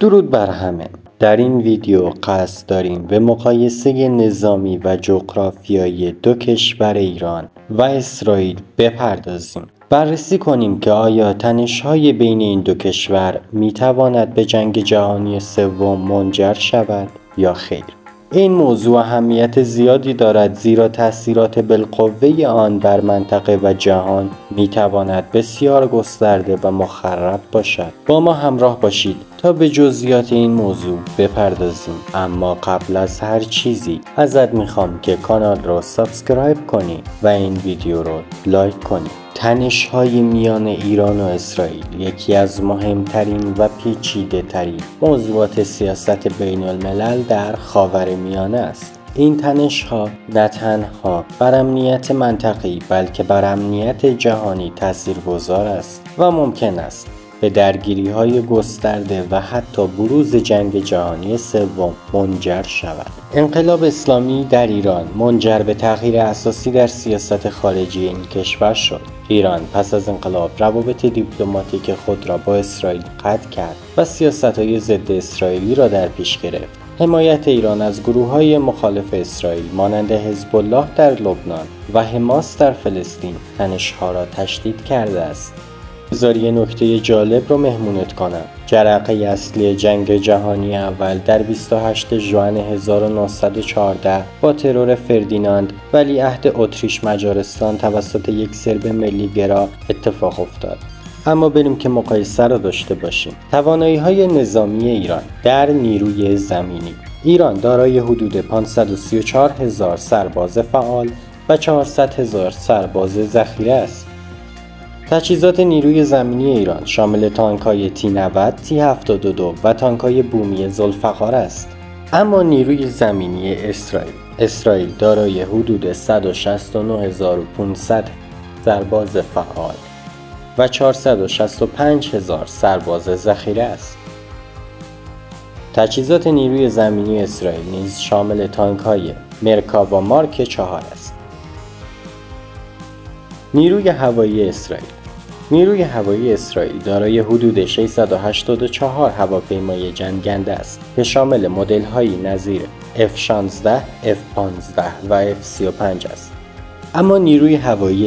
درود بر همه. در این ویدیو قصد داریم به مقایسه نظامی و جغرافیایی دو کشور ایران و اسرائیل بپردازیم. بررسی کنیم که آیا تنش‌های بین این دو کشور میتواند به جنگ جهانی سوم منجر شود یا خیر. این موضوع اهمیت زیادی دارد زیرا تأثیرات بالقوه آن بر منطقه و جهان میتواند بسیار گسترده و مخرب باشد. با ما همراه باشید تا به جزئیات این موضوع بپردازیم. اما قبل از هر چیزی ازت میخوام که کانال رو سابسکرایب کنی و این ویدیو رو لایک کنی. تنش‌های میان ایران و اسرائیل یکی از مهمترین و پیچیده ترین موضوعات سیاست بین الملل در خاورمیانه است. این تنش‌ها نه تنها بر امنیت منطقه‌ای بلکه بر امنیت جهانی تاثیرگذار است و ممکن است به درگیری‌های گسترده و حتی بروز جنگ جهانی سوم منجر شود. انقلاب اسلامی در ایران منجر به تغییر اساسی در سیاست خارجی این کشور شد. ایران پس از انقلاب روابط دیپلماتیک خود را با اسرائیل قطع کرد و سیاست‌های ضد اسرائیلی را در پیش گرفت. حمایت ایران از گروه‌های مخالف اسرائیل مانند حزب الله در لبنان و حماس در فلسطین تنش‌ها را تشدید کرده است. بذار یه نکته جالب رو مهمونت کنم. جرقه اصلی جنگ جهانی اول در 28 ژوئن 1914 با ترور فردیناند ولیعهد اتریش مجارستان توسط یک سرب ملی‌گرا اتفاق افتاد. اما بریم که مقایسه را داشته باشیم. توانایی‌های نظامی ایران در نیروی زمینی. ایران دارای حدود 534,000 سرباز فعال و 400,000 سرباز ذخیره است. تجهیزات نیروی زمینی ایران شامل تانک‌های T-90، T-72 و تانک‌های بومی ذوالفقار است. اما نیروی زمینی اسرائیل دارای حدود 169,500 سرباز فعال و 465,000 سرباز ذخیره است. تجهیزات نیروی زمینی اسرائیل نیز شامل تانک‌های مرکاوا مارک 4 است. نیروی هوایی اسرائیل دارای حدود 684 هواپیمای جنگنده است که شامل مدل‌هایی نظیر F-16, F-15 و F-35 است. اما نیروی هوایی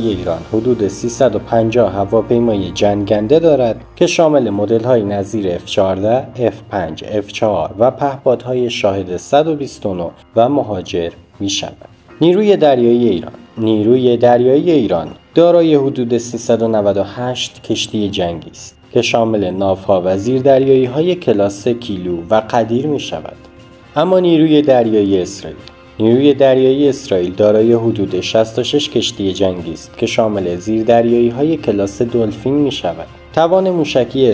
ایران حدود 350 هواپیمای جنگنده دارد که شامل مدل‌های نظیر F-14, F-5, F-4 و پهپادهای شاهد 129 و مهاجر می‌شود. نیروی دریایی ایران دارای حدود 398 کشتی جنگی است که شامل ناوها و زیردریایی‌های کلاس کیلو و قدیر می‌شود. اما نیروی دریایی اسرائیل دارای حدود 66 کشتی جنگی است که شامل زیردریایی‌های کلاس دلفین می‌شود. توان موشکی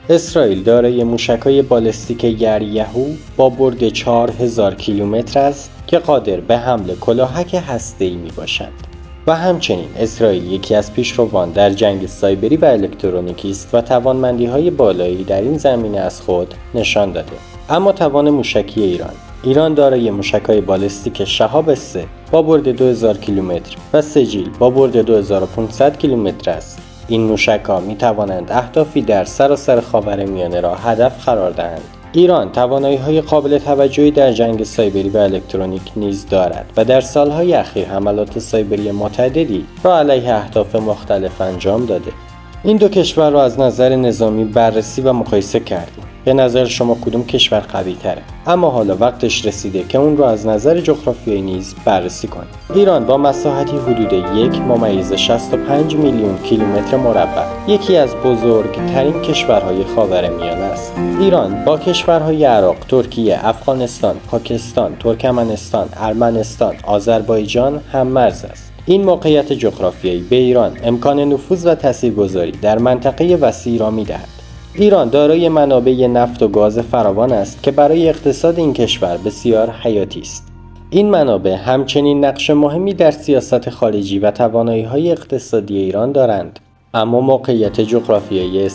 اسرائیل دارای موشک‌های بالستیک یریهو با برد 4000 کیلومتر است که قادر به حمل کلاهک هسته‌ای میباشند. و همچنین اسرائیل یکی از پیشروان در جنگ سایبری و الکترونیکی است و توانمندی‌های بالایی در این زمینه از خود نشان داده. اما توان موشکی ایران دارای موشک‌های بالستیک شهاب 3 با برد 2000 کیلومتر و سجیل با برد 2500 کیلومتر است. این موشک‌ها می‌توانند اهدافی در سراسر خاورمیانه را هدف قرار دهند. ایران توانایی‌های قابل توجهی در جنگ سایبری و الکترونیک نیز دارد و در سال‌های اخیر حملات سایبری متعددی را علیه اهداف مختلف انجام داده. این دو کشور را از نظر نظامی بررسی و مقایسه کردیم. به نظر شما کدوم کشور قوی تره؟ اما حالا وقتش رسیده که اون رو از نظر جغرافیایی نیز بررسی کنیم. ایران با مساحتی حدود 1.65 میلیون کیلومتر مربع یکی از بزرگترین کشورهای خاورمیانه است. ایران با کشورهای عراق، ترکیه، افغانستان، پاکستان، ترکمنستان، ارمنستان، آذربایجان هم مرز است. این موقعیت جغرافیایی به ایران امکان نفوذ و تاثیرگذاری در منطقه وسیعی را می‌دهد. ایران دارای منابع نفت و گاز فراوان است که برای اقتصاد این کشور بسیار حیاتی است. این منابع همچنین نقش مهمی در سیاست خارجی و توانایی‌های اقتصادی ایران دارند. اما موقعیت جغرافیایی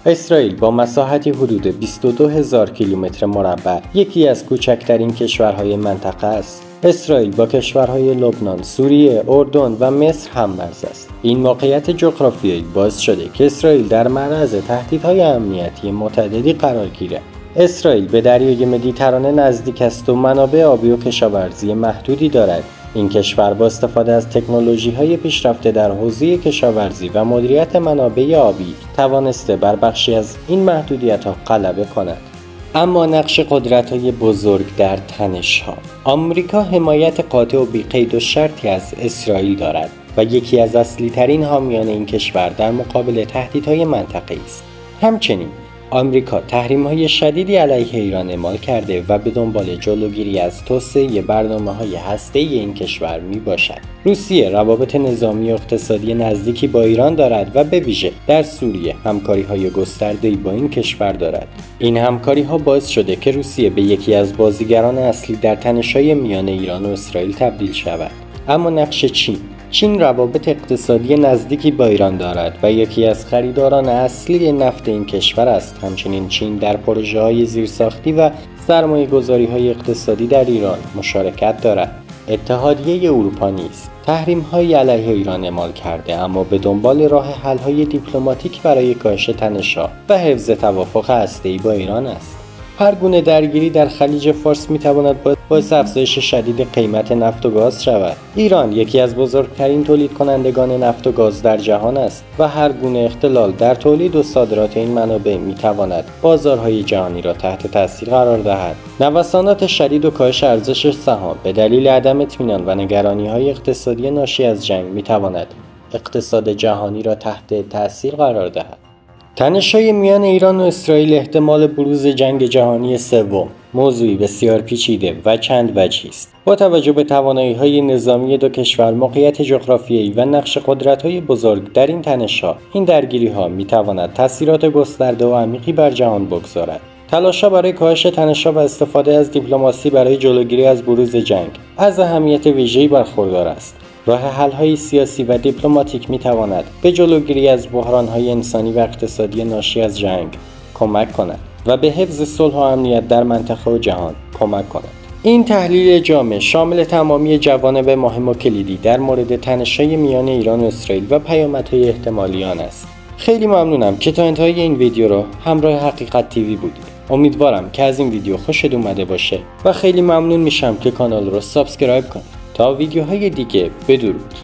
اسرائیل با مساحتی حدود 22,000 کیلومتر مربع یکی از کوچکترین کشورهای منطقه است. اسرائیل با کشورهای لبنان، سوریه، اردن و مصر هم‌مرز است. این موقعیت جغرافیایی باعث شده که اسرائیل در معرض تهدیدهای امنیتی متعددی قرار گیرد. اسرائیل به دریای مدیترانه نزدیک است و منابع آبی و کشاورزی محدودی دارد. این کشور با استفاده از تکنولوژی‌های پیشرفته در حوزه کشاورزی و مدیریت منابع آبی توانسته بر بخشی از این محدودیت‌ها غلبه کند. اما نقش قدرت‌های بزرگ در تنش‌ها. آمریکا حمایت قاطع و بی‌قید و شرطی از اسرائیل دارد و یکی از اصلی‌ترین حامیان این کشور در مقابل تهدیدهای منطقه‌ای است. همچنین آمریکا تحریم‌های شدیدی علیه ایران اعمال کرده و به دنبال جلوگیری از توسعه برنامه‌های هسته‌ای این کشور میباشد. روسیه روابط نظامی و اقتصادی نزدیکی با ایران دارد و به ویژه در سوریه همکاری‌های گسترده‌ای با این کشور دارد. این همکاری‌ها باعث شده که روسیه به یکی از بازیگران اصلی در تنش‌های میان ایران و اسرائیل تبدیل شود. اما نقش چین روابط اقتصادی نزدیکی با ایران دارد و یکی از خریداران اصلی نفت این کشور است. همچنین چین در پروژه‌های زیرساختی و سرمایه‌گذاری‌های اقتصادی در ایران مشارکت دارد. اتحادیه اروپا نیز تحریم‌های علیه ایران اعمال کرده، اما به دنبال راه حل‌های دیپلماتیک برای کاهش تنش‌ها و حفظ توافق هسته‌ای با ایران است. هر گونه درگیری در خلیج فارس می‌تواند باعث افزایش شدید قیمت نفت و گاز شود. ایران یکی از بزرگترین تولید کنندگان نفت و گاز در جهان است و هر گونه اختلال در تولید و صادرات این منابع می‌تواند بازارهای جهانی را تحت تاثیر قرار دهد. نوسانات شدید و کاهش ارزش سهام به دلیل عدم اطمینان و نگرانی‌های اقتصادی ناشی از جنگ می‌تواند اقتصاد جهانی را تحت تاثیر قرار دهد. تنش‌های میان ایران و اسرائیل احتمال بروز جنگ جهانی سوم موضوعی بسیار پیچیده و چند وجهی است. با توجه به توانایی‌های نظامی دو کشور، موقعیت جغرافیایی و نقش قدرت‌های بزرگ در این تنش‌ها، این درگیری‌ها می‌تواند تأثیرات گسترده و عمیقی بر جهان بگذارد. تلاش‌ها برای کاهش تنش‌ها و استفاده از دیپلماسی برای جلوگیری از بروز جنگ از اهمیت ویژه‌ای برخوردار است. راه حل‌های سیاسی و دیپلماتیک می‌تواند به جلوگیری از بحران‌های انسانی و اقتصادی ناشی از جنگ کمک کند و به حفظ صلح و امنیت در منطقه و جهان کمک کند. این تحلیل جامع شامل تمامی جوانب مهم و کلیدی در مورد تنش‌های میان ایران و اسرائیل و پیامدهای احتمالی آن است. خیلی ممنونم که تا انتهای این ویدیو رو همراه حقیقت تیوی بودید. امیدوارم که از این ویدیو خوشت اومده باشه و خیلی ممنون میشم که کانال رو سابسکرایب کنید. تا ویدیوهای دیگه بدرود.